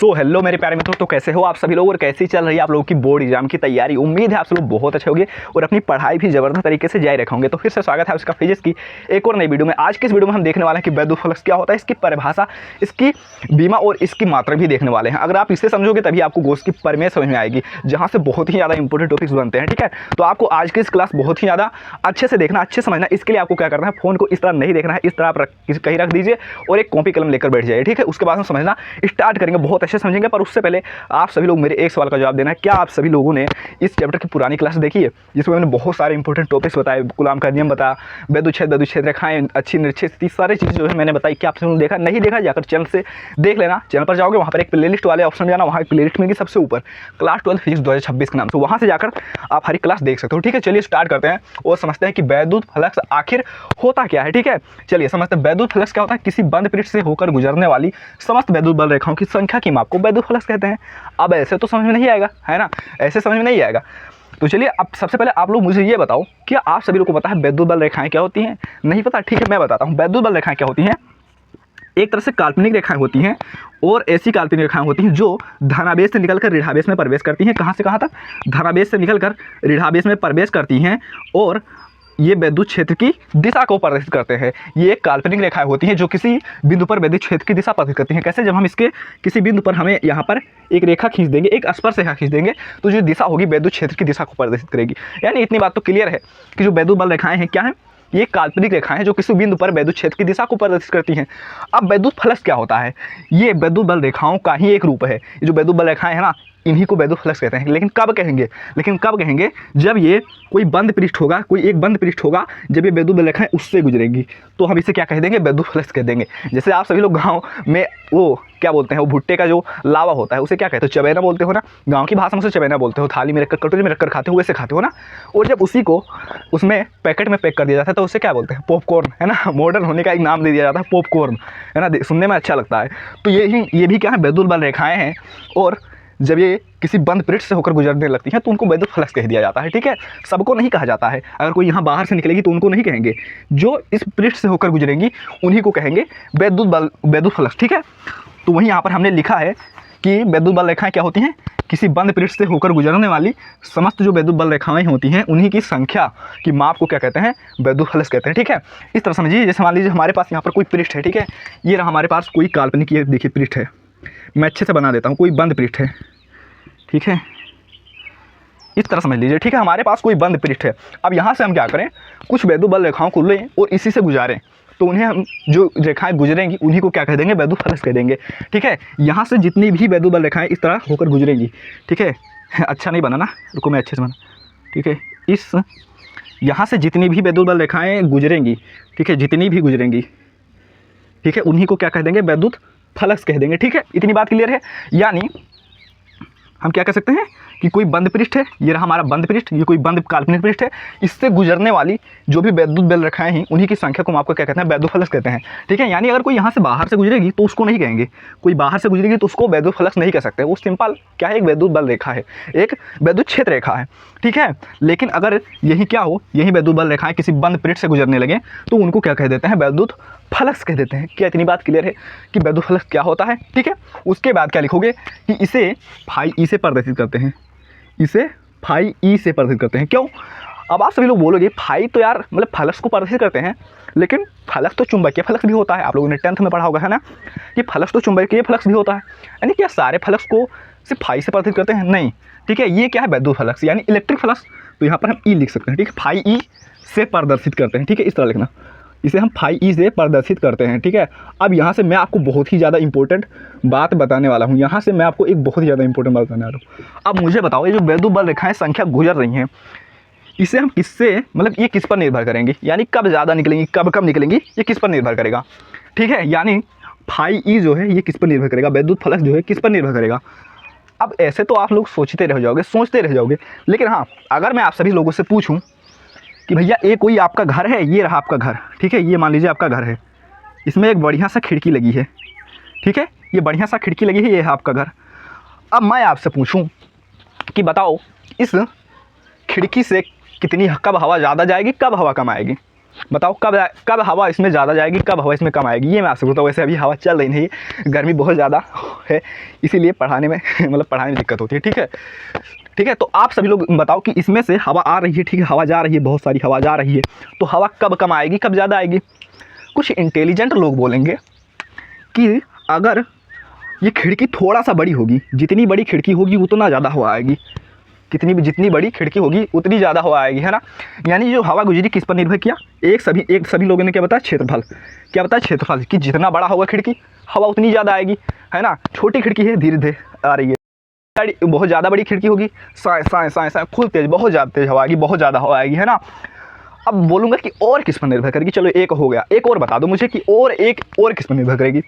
So hello मेरे प्यारे मित्रों, तो कैसे हो आप सभी लोग और कैसी चल रही है आप लोगों की बोर्ड एग्जाम की तैयारी। उम्मीद है आप सब लोग बहुत अच्छे होंगे और अपनी पढ़ाई भी जबरदस्त तरीके से जारी रखेंगे। तो फिर से स्वागत है उसका फिजिक्स की एक और नई वीडियो में। आज की इस वीडियो में हम देखने वाले हैं कि वैद्युत फ्लक्स क्या होता है, इसकी परिभाषा, इसकी बीमा और इसकी मात्रा भी देखने वाले हैं। अगर आप इसे समझोगे तभी आपको गोस की प्रमेय समझ में आएगी, जहाँ से बहुत ही ज़्यादा इंपॉर्टेंट टॉपिक्स बनते हैं। ठीक है, तो आपको आज की इस क्लास बहुत ही ज़्यादा अच्छे से देखना, अच्छे समझना। इसके लिए आपको क्या करना है, फोन को इस तरह नहीं देखना है, इस तरह आप कहीं रख दीजिए और एक कॉपी कलम लेकर बैठ जाइए। ठीक है, उसके बाद हम समझना स्टार्ट करेंगे, बहुत अच्छे समझेंगे। पर उससे पहले आप सभी लोग मेरे एक सवाल का जवाब देना है। क्या आप सभी लोगों ने इस चैप्टर की पुरानी क्लास देखी है, जिसमें मैंने बहुत सारे इंपॉर्टेंट टॉपिक्स बताए, कूलाम का नियम बता, वैद्युत रेखाएं, अच्छी निरक्षेप, सारी चीज़ें जो है मैंने बताई। क्या आप सभी लोगों ने देखा? नहीं देखा जाकर चैनल से देख लेना। चैनल पर जाओगे, वहाँ पर एक प्लेलिस्ट वाले ऑप्शन में जाना, वहाँ एक प्लेलिस्ट मिलेगी सबसे ऊपर, क्लास 12 फिजिक्स 2026 के नाम से, वहाँ से जाकर आप हर क्लास देख सकते हो। ठीक है, चलिए स्टार्ट करते हैं और समझते हैं कि वैद्युत फ्लक्स आखिर होता क्या है। ठीक है, चलिए समझते हैं वैद्युत फ्लक्स क्या होता है। किसी बंद पृष्ठ से होकर गुजरने वाली समस्त वैद्युत बल रेखाओं की संख्या की माप को वैद्युत फ्लक्स कहते हैं। अब ऐसे तो समझ में नहीं आएगा, है ना, ऐसे समझ में नहीं आएगा। तो चलिए अब सबसे पहले आप लोग मुझे ये बताओ, क्या आप सभी लोग को पता है वैद्युत बल रेखाएं क्या होती हैं? नहीं पता? ठीक है, मैं बताता हूँ वैद्युत बल रेखाएं क्या होती हैं। एक तरह से काल्पनिक रेखाएं होती हैं और ऐसी काल्पनिक रेखाएं होती हैं जो धनावेश से निकलकर ऋणावेश में प्रवेश करती हैं। कहाँ से कहाँ तक? धनावेश से निकलकर ऋणावेश में प्रवेश करती हैं और ये वैद्युत क्षेत्र की दिशा को प्रदर्शित करते हैं। ये एक काल्पनिक रेखाएं होती हैं जो किसी बिंदु पर वैद्युत क्षेत्र की दिशा प्रदर्शित करती हैं। कैसे? जब हम इसके किसी बिंदु पर हमें यहाँ पर एक रेखा खींच देंगे, एक स्पर्श रेखा खींच देंगे, तो जो दिशा होगी वैद्युत क्षेत्र की दिशा को प्रदर्शित करेगी। यानी इतनी बात तो क्लियर है कि जो वैद्युत बल रेखाएं हैं क्या है, ये काल्पनिक रेखाएं हैं जो किसी बिंदु पर वैद्युत क्षेत्र की दिशा को प्रदर्शित करती हैं। अब वैद्युत फ्लक्स क्या होता है? ये वैद्युत बल रेखाओं का ही एक रूप है। ये जो वैद्युत बल रेखाएं हैं ना, इन्हीं को वैद्युत फ्लक्स कहते हैं। लेकिन कब कहेंगे? जब ये कोई बंद पृष्ठ होगा, कोई एक बंद पृष्ठ होगा, जब ये वैद्युत बल रेखाएं उससे गुजरेंगी तो हम इसे क्या कह देंगे? वैद्युत फ्लक्स कह देंगे। जैसे आप सभी लोग गाँव में वो क्या बोलते हैं, वो भुट्टे का जो लावा होता है उसे क्या कहते हो? चबैना बोलते हो ना, गाँव की भाषा में उसे चबैना बोलते हो। थाली में रखकर, कटोरी में रखकर खाते हो, वैसे खाते हो ना। और जब उसी को उसमें पैकेट में पैक कर दिया जाता है तो उसे क्या बोलते हैं? पॉपकॉर्न, है ना। मॉडर्न होने का एक नाम दे दिया जाता है, पॉपकॉर्न, है ना, सुनने में अच्छा लगता है। तो ये भी क्या है? वैद्युत बल रेखाएं हैं। और जब ये किसी बंद पृष्ठ से होकर गुजरने लगती हैं तो उनको वैद्युत फ्लक्स कह दिया जाता है। ठीक है, सबको नहीं कहा जाता है। अगर कोई यहाँ बाहर से निकलेगी तो उनको नहीं कहेंगे, जो इस पृष्ठ से होकर गुजरेंगी उन्हीं को कहेंगे वैद्युत फ्लक्स। ठीक है, तो वहीं यहाँ पर हमने लिखा है कि वैद्युत बल रेखाएं क्या होती हैं? किसी बंद पृष्ठ से होकर गुजरने वाली समस्त जो वैद्युत बल रेखाएं होती हैं उन्हीं की संख्या की माप को क्या कहते हैं? वैद्युत फ्लक्स कहते हैं। ठीक है, इस तरह समझिए। जैसे मान लीजिए हमारे पास यहाँ पर कोई पृष्ठ है। ठीक है, ये रहा हमारे पास कोई काल्पनिक, ये देखिए पृष्ठ है, मैं अच्छे से बना देता हूँ, कोई बंद पृष्ठ है। ठीक है, इस तरह समझ लीजिए। ठीक है, हमारे पास कोई बंद पृष्ठ है। अब यहाँ से हम क्या करें, कुछ वैद्युत बल रेखाओं को लें और इसी से गुजारें, तो उन्हें हम जो रेखाएं गुजरेंगी उन्हीं को क्या कह देंगे? वैद्युत फ्लक्स कह देंगे। ठीक है, यहाँ से जितनी भी वैद्युत बल रेखाएं इस तरह होकर गुजरेंगी, ठीक है, अच्छा नहीं बना ना, रुको मैं अच्छे से बना। ठीक है, इस यहाँ से जितनी भी वैद्युत बल रेखाएं गुजरेंगी, ठीक है, जितनी भी गुजरेंगी, ठीक है, उन्हीं को क्या कह देंगे? वैद्युत फ्लक्स कह देंगे। ठीक है, इतनी बात क्लियर है। यानी हम क्या कह सकते हैं कि कोई बंद पृष्ठ है, ये रहा हमारा बंद पृष्ठ, ये कोई बंद काल्पनिक पृष्ठ है, इससे गुजरने वाली जो भी वैद्युत बल रेखाएं हैं उन्हीं की संख्या को हम आपको क्या कहते हैं? वैद्युत फ्लक्स कहते हैं। ठीक है, यानी अगर कोई यहाँ से बाहर से गुजरेगी तो उसको नहीं कहेंगे, कोई बाहर से गुजरेगी तो उसको वैद्युत फ्लक्स नहीं कह सकते। वो सिंपल क्या है? एक वैद्युत बल रेखा है, एक वैद्युत क्षेत्र रेखा है। ठीक है, लेकिन अगर यही क्या हो, यही वैद्युत बल रेखाएं किसी बंद पृष्ठ से गुजरने लगे तो उनको क्या कह देते हैं? वैद्युत फ्लक्स कह देते हैं। क्या इतनी बात क्लियर है कि वैद्युत फ्लक्स क्या होता है? ठीक है, उसके बाद क्या लिखोगे कि इसे फाई ई से प्रदर्शित करते हैं, इसे फाई ई से प्रदर्शित करते हैं। क्यों? अब आप सभी लोग बोलोगे फाई तो यार मतलब फ्लक्स को प्रदर्शित करते हैं, लेकिन फ्लक्स तो चुंबकीय फ्लक्स भी होता है। आप लोगों ने 10th में पढ़ा होगा, है ना, कि फ्लक्स तो चुंबकीय फ्लक्स भी होता है। यानी क्या सारे फ्लक्स को सिर्फ फाई से प्रदर्शित करते हैं? नहीं। ठीक है, ये क्या है? वैद्युत फ्लक्स यानी इलेक्ट्रिक फ्लक्स। तो यहाँ पर हम ई लिख सकते हैं। ठीक है, फाई ई से प्रदर्शित करते हैं। ठीक है, इस तरह लिखना, इसे हम फाई ई से प्रदर्शित करते हैं। ठीक है, अब यहाँ से मैं आपको बहुत ही ज़्यादा इंपॉर्टेंट बात बताने वाला हूँ। यहाँ से मैं आपको एक बहुत ही ज़्यादा इंपॉर्टेंट बात बताने वाला हूँ। अब मुझे बताओ, ये जो वैद्युत बल रेखाएं संख्या गुजर रही हैं, इसे हम किससे, मतलब ये किस पर निर्भर करेंगी? यानी कब ज़्यादा निकलेंगी, कब कम निकलेंगी, ये किस पर निर्भर करेगा? ठीक है, यानी फाई ई जो है ये किस पर निर्भर करेगा? वैद्युत फ्लक्स जो है किस पर निर्भर करेगा? अब ऐसे तो आप लोग सोचते रह जाओगे, सोचते रह जाओगे, लेकिन हाँ, अगर मैं आप सभी लोगों से पूछूँ कि भैया ये कोई आपका घर है, ये रहा आपका घर, ठीक है, ये मान लीजिए आपका घर है, इसमें एक बढ़िया सा खिड़की लगी है। ठीक है, ये बढ़िया सा खिड़की लगी है, ये है आपका घर। अब मैं आपसे पूछूं कि बताओ इस खिड़की से कब हवा ज़्यादा जाएगी, कब हवा कम आएगी? बताओ कब कब हवा इसमें ज़्यादा जाएगी, कब हवा इसमें कम आएगी, ये मैं आपसे पूछता हूँ। वैसे अभी हवा चल रही नहीं, गर्मी बहुत ज़्यादा है, इसीलिए पढ़ाने में मतलब पढ़ाने में दिक्कत होती है। ठीक है, ठीक है। तो आप सभी लोग बताओ कि इसमें से हवा आ रही है, ठीक है, हवा जा रही है, बहुत सारी हवा जा रही है, तो हवा कब कम आएगी, कब ज़्यादा आएगी? कुछ इंटेलिजेंट लोग बोलेंगे कि अगर ये खिड़की थोड़ा सा बड़ी होगी, जितनी बड़ी खिड़की होगी उतना ज़्यादा हवा आएगी, जितनी बड़ी खिड़की होगी उतनी ज़्यादा हवा आएगी, है ना। यानी जो हवा गुजरी किस पर निर्भर किया? सभी लोगों ने क्या बताया? क्षेत्रफल। क्या बताया? क्षेत्रफल, कि जितना बड़ा होगा खिड़की हवा उतनी ज़्यादा आएगी, है ना। छोटी खिड़की है, धीरे धीरे आ रही है, बहुत ज़्यादा बड़ी खिड़की होगी, साए साए साए साए फुल तेज, बहुत ज़्यादा तेज हवा आएगी, बहुत ज़्यादा हवा आएगी, है ना। अब बोलूँगा कि और किस पर निर्भर करेगी? चलो एक हो गया, एक और बता दो मुझे कि और किस पर निर्भर करेगी?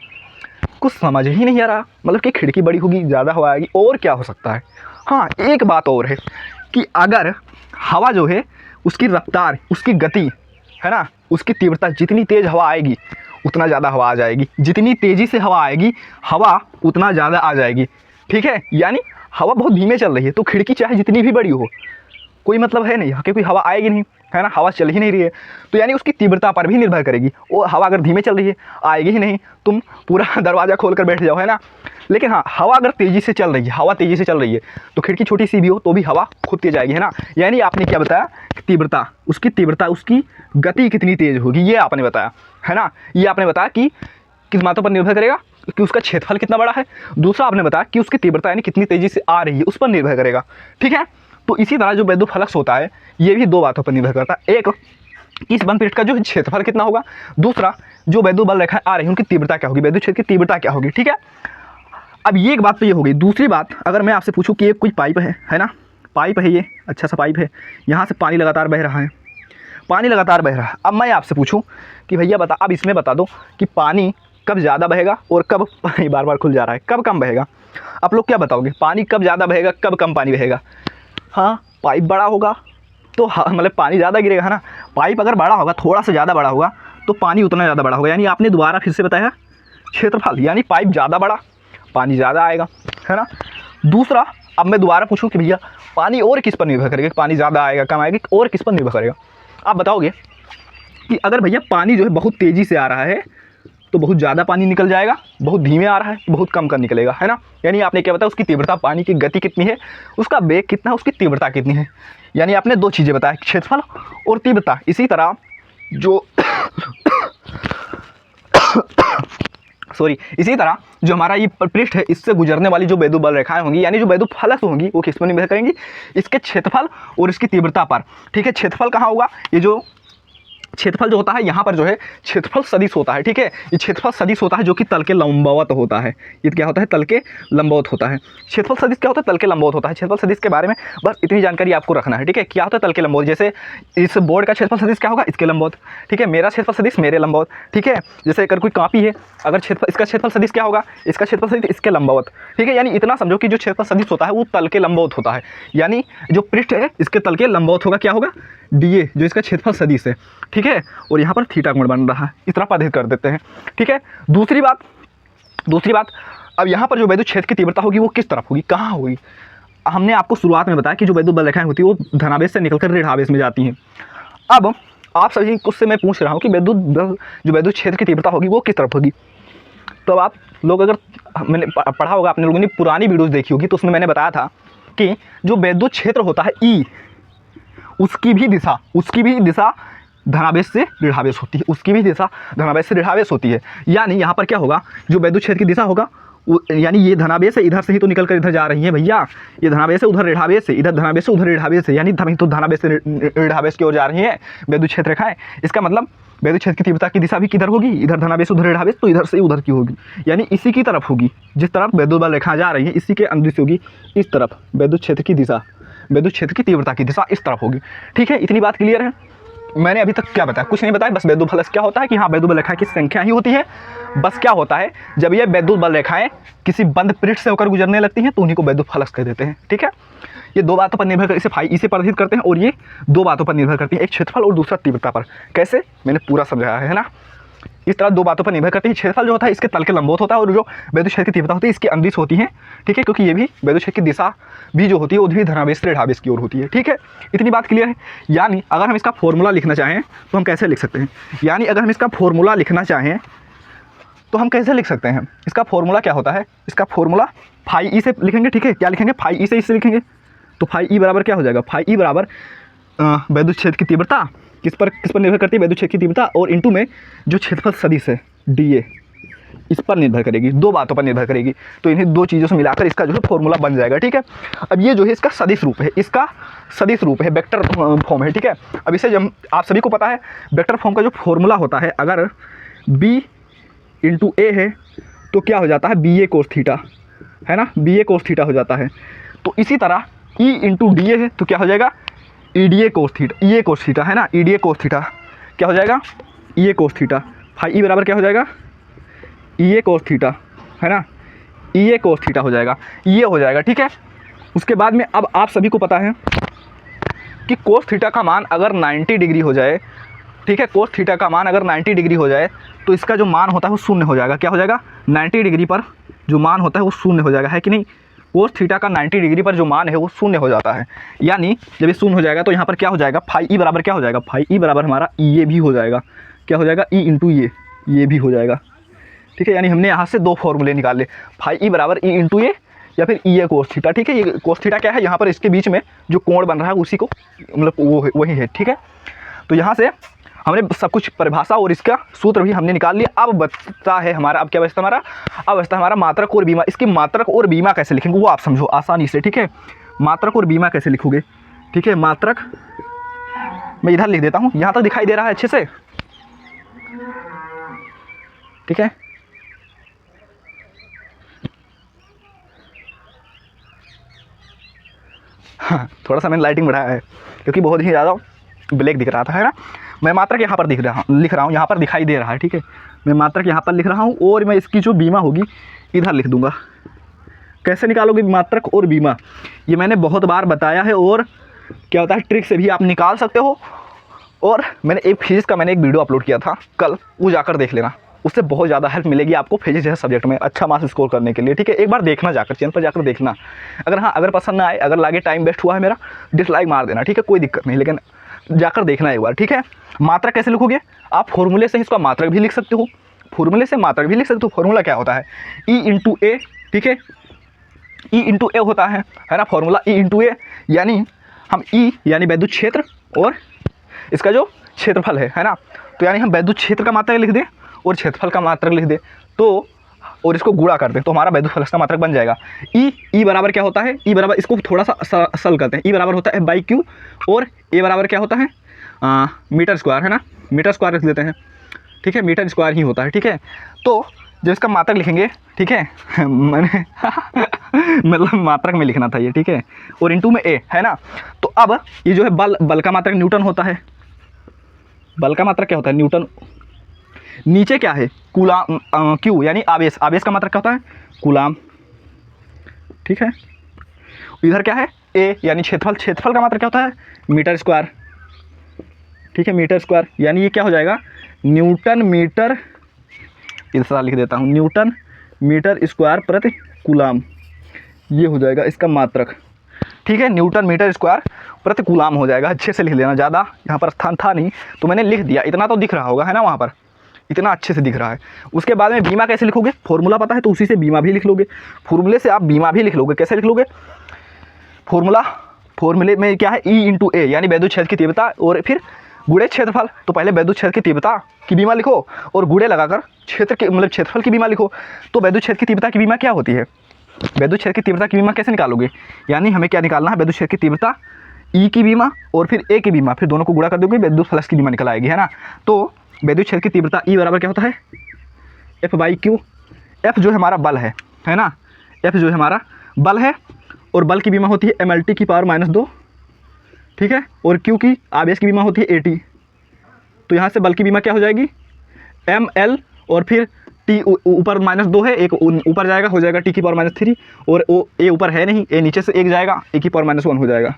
कुछ समझ ही नहीं आ रहा। मतलब कि खिड़की बड़ी होगी, ज़्यादा हवा आएगी, और क्या हो सकता है? हाँ, एक बात और है कि अगर हवा जो है उसकी रफ्तार, उसकी गति, है ना, उसकी तीव्रता, जितनी तेज़ हवा आएगी उतना ज़्यादा हवा आ जाएगी, जितनी तेज़ी से हवा आएगी हवा उतना ज़्यादा आ जाएगी। ठीक है, यानी हवा बहुत धीमे चल रही है तो खिड़की चाहे जितनी भी बड़ी हो कोई मतलब है नहीं, क्योंकि हवा आएगी नहीं, है ना, हवा चल ही नहीं रही है, तो यानी उसकी तीव्रता पर भी निर्भर करेगी। और हवा अगर धीमे चल रही है आएगी ही नहीं, तुम पूरा दरवाज़ा खोल कर बैठ जाओ, है ना। लेकिन हाँ, हवा अगर तेज़ी से चल रही है, हवा तेज़ी से चल रही है तो खिड़की छोटी सी भी हो तो भी हवा खुद तेज आएगी, है ना। यानी आपने क्या बताया? तीव्रता, उसकी गति कितनी तेज़ होगी, ये आपने बताया, है ना। ये आपने बताया कि किस बातों पर निर्भर करेगा? कि उसका क्षेत्रफल कितना बड़ा है। दूसरा आपने बताया कि उसकी तीव्रता यानी कितनी तेज़ी से आ रही है, उस पर निर्भर करेगा। ठीक है, तो इसी तरह जो वैद्युत होता है ये भी दो बातों पर निर्भर करता है। एक, इस बंद पृष्ठ का जो क्षेत्रफल कितना होगा। दूसरा, जो वैद्युत बल रेखाएं आ रही हैं उनकी तीव्रता क्या होगी, वैद्युत क्षेत्र की तीव्रता क्या होगी। ठीक है, अब ये एक बात तो ये हो गई। दूसरी बात, अगर मैं आपसे पूछूं कि एक कोई पाइप है ना, पाइप है, ये अच्छा सा पाइप है, यहाँ से पानी लगातार बह रहा है, पानी लगातार बह रहा है। अब मैं आपसे पूछूं कि भैया बता, अब इसमें बता दो कि पानी कब ज़्यादा बहेगा और कब बार बार खुल जा रहा है, कब कम बहेगा। आप लोग क्या बताओगे? पानी कब ज़्यादा बहेगा, कब कम पानी बहेगा? हाँ, पाइप बड़ा होगा तो हाँ, मतलब पानी ज़्यादा गिरेगा, है ना। पाइप अगर बड़ा होगा, थोड़ा सा ज़्यादा बड़ा होगा तो पानी उतना ज़्यादा बड़ा होगा। यानी आपने दोबारा फिर से बताया क्षेत्रफल, यानी पाइप ज़्यादा बड़ा, पानी ज़्यादा आएगा, है ना। दूसरा, अब मैं दोबारा पूछूं कि भैया पानी और किस पर निर्भर करेगा, पानी ज़्यादा आएगा कम आएगा, और किस पर निर्भर करेगा? आप बताओगे कि अगर भैया पानी जो है बहुत तेज़ी से आ रहा है तो बहुत ज़्यादा पानी निकल जाएगा, बहुत धीमे आ रहा है बहुत कम कर निकलेगा, है ना। यानी आपने क्या बताया? उसकी तीव्रता, पानी की गति कितनी है, उसका वेग कितना है, उसकी तीव्रता कितनी है। यानी आपने दो चीज़ें बताया, क्षेत्रफल और तीव्रता। इसी तरह जो इसी तरह जो हमारा ये पृष्ठ है इससे गुजरने वाली जो वैद्युत बल रेखाएं होंगी, यानी जो वैद्युत फलक होंगी, वो किस पर निर्भर करेंगी? इसके क्षेत्रफल और इसकी तीव्रता पर। ठीक है, क्षेत्रफल कहाँ होगा? ये जो क्षेत्रफल जो होता है यहाँ पर जो है क्षेत्रफल सदिश होता है। ठीक है, ये क्षेत्रफल सदिश होता है जो कि तल के लंबवत होता है। ये क्या होता है? तल के लंबवत होता है। क्षेत्रफल सदिश क्या होता है? तल के लंबवत होता है। क्षेत्रफल सदिश के बारे में बस इतनी जानकारी आपको रखना है। ठीक है, क्या होता है? तल के लंबवत। जैसे इस बोर्ड का क्षेत्रफल सदिश क्या होगा? इसके लंबवत। ठीक है, मेरा क्षेत्रफल सदिश मेरे लंबवत। ठीक है, जैसे अगर कोई कॉपी है, अगर इसका क्षेत्रफल सदिश क्या होगा? इसका क्षेत्रफल सदिश इसके लंबवत। ठीक है, यानी इतना समझो कि जो क्षेत्रफल सदिश होता है वो तल के लंबवत होता है। यानी जो पृष्ठ है इसके तल के लंबवत होगा, क्या होगा? DA, जो इसका क्षेत्रफल सदिश है। ठीक है, और यहाँ पर थीटा कोण बन रहा है, इस तरह पद्धति कर देते हैं। ठीक है, दूसरी बात, अब यहाँ पर जो वैद्युत क्षेत्र की तीव्रता होगी वो किस तरफ होगी, कहाँ होगी? हमने आपको शुरुआत में बताया कि जो वैद्युत बल रेखाएं होती है वो धनावेश से निकलकर ऋणावेश में जाती हैं। अब आप सभी उससे मैं पूछ रहा हूँ कि जो वैद्युत क्षेत्र की तीव्रता होगी वो किस तरफ होगी। तो अब आप लोग, अगर मैंने पढ़ा होगा, आपने लोगों ने पुरानी वीडियोज़ देखी होगी, तो उसमें मैंने बताया था कि जो वैद्युत क्षेत्र होता है E, उसकी भी दिशा धनावेश से ऋणावेश होती है, उसकी भी दिशा धनावेश से ऋणावेश होती है। यानी यहाँ पर क्या होगा? जो वैद्युत क्षेत्र की दिशा होगा यानी ये धनावेश है, इधर से ही तो निकल कर इधर जा रही है भैया, ये धनावेश है, उधर ऋणावेश है, इधर धनावेश है, उधर ऋणावेश है, यानी तो धनावेश से ऋणावेश की ओर जा रही है वैद्युत क्षेत्र रेखाएं। इसका मतलब वैद्युत क्षेत्र की तीव्रता की दिशा भी किधर होगी? इधर धनावेश उधर ऋणावेश, तो इधर से उधर की होगी, यानी इसी की तरफ होगी। जिस तरफ वैद्युत बल रेखाएं जा रही है इसी के अनुदिश होगी, इस तरफ वैद्युत क्षेत्र की दिशा, वैद्युत क्षेत्र की तीव्रता की दिशा इस तरफ होगी। ठीक है, इतनी बात क्लियर है? मैंने अभी तक क्या बताया? कुछ नहीं बताया, बस वैद्युत फलक क्या होता है कि हाँ, वैद्युत बल रेखाएं की संख्या ही होती है। बस क्या होता है, जब ये वैद्युत बल रेखाएं किसी बंद पृष्ठ से होकर गुजरने लगती हैं तो उन्हीं को वैद्युत फलक कह देते हैं। ठीक है, ये दो बातों पर निर्भर कर इसे प्रदर्शित करते हैं, और ये दो बातों पर निर्भर करती है, एक क्षेत्रफल और दूसरा तीव्रता पर। कैसे? मैंने पूरा समझाया है ना। इस तरह दो बातों पर निर्भर करती है। क्षेत्रफल जो होता है इसके तल के लंबवत होता है और जो वैद्युत क्षेत्र की तीव्रता होती है इसकी अंदिश होती है, ठीक है, क्योंकि ये भी वैद्युत क्षेत्र की दिशा भी जो होती है वो भी धनावेश से ऋणावेश की ओर होती है, ठीक है। इतनी बात क्लियर है। यानी अगर हम इसका फॉर्मूला लिखना चाहें तो हम कैसे लिख सकते हैं, यानी अगर हम इसका फॉर्मूला लिखना चाहें तो हम कैसे लिख सकते हैं। इसका फॉर्मूला क्या होता है, इसका फॉर्मूला फाई ई से लिखेंगे, ठीक है। क्या लिखेंगे, फाई ई से इससे लिखेंगे। तो फाई ई बराबर क्या हो जाएगा, फाई ई बराबर वैद्युत क्षेत्र की तीव्रता किस पर निर्भर करती है, वैद्युत क्षेत्र की तीव्रता और इनटू में जो क्षेत्रफल सदिश है डी ए, इस पर निर्भर करेगी, दो बातों पर निर्भर करेगी। तो इन्हीं दो चीज़ों से मिलाकर इसका जो है फॉर्मूला बन जाएगा, ठीक है। अब ये जो है इसका सदिश रूप है, इसका सदिश रूप है, वेक्टर फॉर्म है, ठीक है। अब इसे जब आप सभी को पता है वेक्टर फॉर्म का जो फॉर्मूला होता है, अगर b इंटू ए है तो क्या हो जाता है बी ए कोस थीटा, है ना, बी ए कोस थीटा हो जाता है। तो इसी तरह e इंटू डी ए है तो क्या हो जाएगा E D A cos theta, E A cos theta, है ना, E D A cos theta क्या हो जाएगा ई ए कोस थीटा। फाई ई बराबर क्या हो जाएगा ई ए कोस थीटा, है ना, ई ए कोस थीटा हो जाएगा, ये हो जाएगा, ठीक है। उसके बाद में अब आप सभी को पता है कि कोस थीटा का मान अगर 90 डिग्री हो जाए, ठीक है, कोस थीटा का मान अगर 90 डिग्री हो जाए तो इसका जो मान होता है वो शून्य हो जाएगा। क्या हो जाएगा 90 डिग्री पर जो मान होता है वो शून्य हो जाएगा, है कि नहीं। कोस थीटा का 90 डिग्री पर जो मान है वो शून्य हो जाता है। यानी जब ये शून्य हो जाएगा तो यहाँ पर क्या हो जाएगा फाई ई बराबर क्या हो जाएगा, फाई ई बराबर हमारा ये भी हो जाएगा, क्या हो जाएगा ई इंटू ये भी हो जाएगा, ठीक है। यानी हमने यहाँ से दो फॉर्मूले निकाल ले, फाई ई बराबर ई इंटू ए या फिर ई ए कोस थीटा, ठीक है। ये कोस थीटा क्या है, यहाँ पर इसके बीच में जो कोण बन रहा है उसी को मतलब वो वही है, ठीक है। तो यहाँ से हमने सब कुछ परिभाषा और इसका सूत्र भी हमने निकाल लिया। अब बचता है हमारा, अब क्या बचता है हमारा, अब बचता है हमारा मात्रक और बीमा। इसकी मात्रक और बीमा कैसे लिखेंगे वो आप समझो आसानी से, ठीक है। मात्रक और बीमा कैसे लिखोगे, ठीक है। मात्रक मैं इधर लिख देता हूँ, यहाँ तक दिखाई दे रहा है अच्छे से, ठीक है। हाँ, थोड़ा सा मैंने लाइटिंग बढ़ाया है क्योंकि बहुत ही ज़्यादा ब्लैक दिख रहा था, है ना। मैं मात्रक यहाँ पर लिख रहा हूँ, यहाँ पर दिखाई दे रहा है, ठीक है। मैं मात्रक यहाँ पर लिख रहा हूँ और मैं इसकी जो बीमा होगी इधर लिख दूँगा। कैसे निकालोगे मात्रक और बीमा, ये मैंने बहुत बार बताया है और क्या होता है ट्रिक से भी आप निकाल सकते हो। और मैंने एक फिजिक्स का एक वीडियो अपलोड किया था कल, वो जाकर देख लेना, उससे बहुत ज़्यादा हेल्प मिलेगी आपको फिजिक्स जैसे सब्जेक्ट में अच्छा मार्क्स स्कोर करने के लिए, ठीक है। एक बार देखना, जाकर चैनल पर जाकर देखना। अगर पसंद ना आए, अगर लागे टाइम वेस्ट हुआ है मेरा, डिसलाइक मार देना, ठीक है, कोई दिक्कत नहीं, लेकिन जाकर देखना एक बार, ठीक है। मात्रक कैसे लिखोगे, आप फॉर्मूले से इसका मात्रक भी लिख सकते हो, फॉर्मूले से मात्रक भी लिख सकते हो। फॉर्मूला क्या होता है ई इंटू ए, ठीक है, ई इंटू ए होता है ना फॉर्मूला, ई इंटू ए। यानी हम ई यानी वैद्युत क्षेत्र और इसका जो क्षेत्रफल है ना, तो यानी हम वैद्युत क्षेत्र का मात्रक लिख दें और क्षेत्रफल का मात्रक लिख दें तो और इसको गुणा कर दें तो हमारा वैद्युत फलक का मात्रक बन जाएगा। ई बराबर क्या होता है, ई बराबर, इसको थोड़ा सा सरल करते हैं, ई बराबर होता है बाई क्यू और ए बराबर क्या होता है मीटर स्क्वायर, है ना, मीटर स्क्वायर लिख देते हैं, ठीक है, मीटर स्क्वायर ही होता है, ठीक है। तो जब इसका मात्रक लिखेंगे, ठीक है मैंने मतलब मात्रक में लिखना था ये, ठीक है, और इंटू में ए, है ना। तो अब ये जो है बल का मात्रक न्यूटन होता है, बल का मात्रक क्या होता है न्यूटन। नीचे क्या है कूलाम, क्यू यानी आवेश, आवेश का मात्रक क्या होता है कूलाम, ठीक है। इधर क्या है ए यानी क्षेत्रफल, क्षेत्रफल का मात्रक क्या होता है मीटर स्क्वायर, ठीक है, मीटर स्क्वायर। यानी ये क्या हो जाएगा न्यूटन मीटर, इस तरह लिख देता हूँ, न्यूटन मीटर स्क्वायर प्रति कूलाम, ये हो जाएगा इसका मात्रक, ठीक है। न्यूटन मीटर स्क्वायर प्रति कूलाम हो जाएगा। अच्छे से लिख लेना, ज़्यादा यहाँ पर स्थान था नहीं तो मैंने लिख दिया, इतना तो दिख रहा होगा, है ना, वहाँ पर इतना अच्छे से दिख रहा है। उसके बाद में बीमा कैसे लिखोगे, फॉर्मूला पता है तो उसी से बीमा भी लिख लोगे, फॉर्मूले से आप बीमा भी लिख लोगे। कैसे लिख लोगे फॉर्मूले में क्या है ई इंटू ए यानी वैद्युत क्षेत्र की तीव्रता और फिर गुणे क्षेत्रफल। तो पहले वैद्युत क्षेत्र की तीव्रता की बीमा लिखो और गुणे लगाकर क्षेत्र के मतलब क्षेत्रफल की बीमा लिखो। तो वैद्युत क्षेत्र की तीव्रता की बीमा क्या होती है, वैद्युत क्षेत्र की तीव्रता की बीमा कैसे निकालोगे, यानी हमें क्या निकालना है वैद्युत क्षेत्र की तीव्रता ई की बीमा और फिर ए की बीमा, फिर दोनों को गुणा कर दोगे वैद्युत फ्लक्स की बीमा निकल आएगी, है ना। तो वैद्युत क्षेत्र की तीव्रता ई बराबर क्या होता है एफ बाई क्यू। एफ जो है हमारा बल है ना, एफ जो है हमारा बल है और बल की बीमा होती है एम एल टी की पावर -2, ठीक है, और क्यू की आवेश की बीमा होती है ए टी। तो यहाँ से बल की बीमा क्या हो जाएगी एम एल और फिर टी ऊपर -2 है, एक ऊपर जाएगा हो जाएगा टी की पावर -3 और ओ ए ऊपर है नहीं, ए नीचे से एक जाएगा ए की पावर -1 हो जाएगा,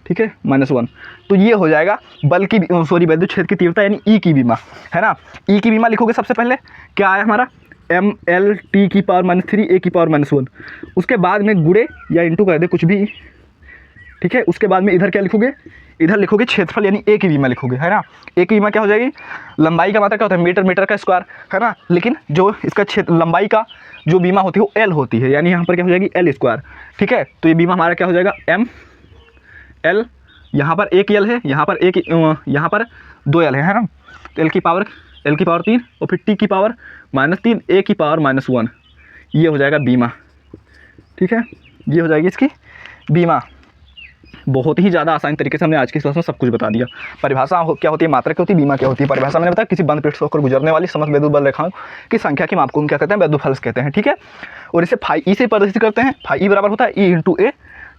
ठीक है, -1। तो ये हो जाएगा बल की सॉरी विद्युत क्षेत्र की तीव्रता यानी ई की बीमा, है ना। ई की बीमा लिखोगे सबसे पहले, क्या आया हमारा mLT की पावर -3 A की पावर -1। उसके बाद में गुणे या इंटू कर दे कुछ भी, ठीक है। उसके बाद में इधर क्या लिखोगे, इधर लिखोगे क्षेत्रफल यानी ए की बीमा लिखोगे, है ना। ए की बीमा क्या हो जाएगी, लंबाई का मात्रा क्या होता है मीटर, मीटर का स्क्वायर, है ना। लेकिन जो इसका क्षेत्र लंबाई का जो बीमा होती है वो एल होती है, यानी यहाँ पर क्या हो जाएगी एल स्क्वायर, ठीक है। तो ये बीमा हमारा क्या हो जाएगा एम एल, यहाँ पर एक एल है, यहाँ पर एक, यहाँ पर 2 एल है ना। तो एल की पावर 3 और फिर टी की पावर -3 ए की पावर -1, ये हो जाएगा बीमा, ठीक है। ये हो जाएगी इसकी बीमा। बहुत ही ज़्यादा आसान तरीके से हमने आज की क्लास में सब कुछ बता दिया। परिभाषा क्या होती है, मात्रा क्या होती है, बीमा क्या होती है। परिभाषा मैंने बताया किसी बंद पृष्ठ से होकर गुजरने वाली समस्त विद्युत बल रेखाओं की संख्या की माप को हम क्या कहते हैं, विद्युत फलस कहते हैं, ठीक है। और इसे फाई ई से प्रदर्शित करते हैं। फाई ई बराबर होता है ई इंटू ए,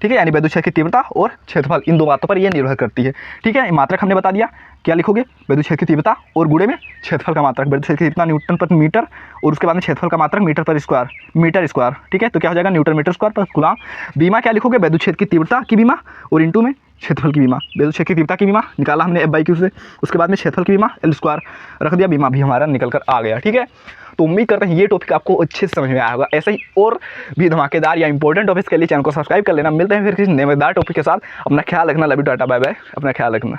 ठीक है, यानी विद्युत क्षेत्र की तीव्रता और क्षेत्रफल, इन दो बातों पर यह निर्भर करती है, ठीक है। मात्रक हमने बता दिया, क्या लिखोगे, विद्युत क्षेत्र की तीव्रता और गुणे में क्षेत्रफल का मात्रक, विद्युत क्षेत्र की तीव्रता न्यूटन प्रति मीटर और उसके बाद में क्षेत्रफल का मात्रक मीटर पर स्क्वायर, मीटर स्क्वायर, ठीक है। तो क्या हो जाएगा न्यूटन मीटर स्क्वायर पर कूलम। बीमा क्या लिखोगे, विद्युत क्षेत्र की तीव्रता की बीमा और इंटू में क्षेत्रफल की बीमा। विद्युत क्षेत्र की तीव्रता की बीमा निकाला हमने F/Q से, उसके बाद में क्षेत्रफल की बीमा L स्क्वायर रख दिया, बीमा भी हमारा निकल कर आ गया, ठीक है। तो उम्मीद करते हैं ये टॉपिक आपको अच्छे से समझ में आया होगा। ऐसे ही और भी धमाकेदार या इंपॉर्टेंट टॉपिक्स के लिए चैनल को सब्सक्राइब कर लेना। मिलते हैं फिर किसी नए मजेदार टॉपिक के साथ। अपना ख्याल रखना, love you, tata, bye bye, अपना ख्याल रखना।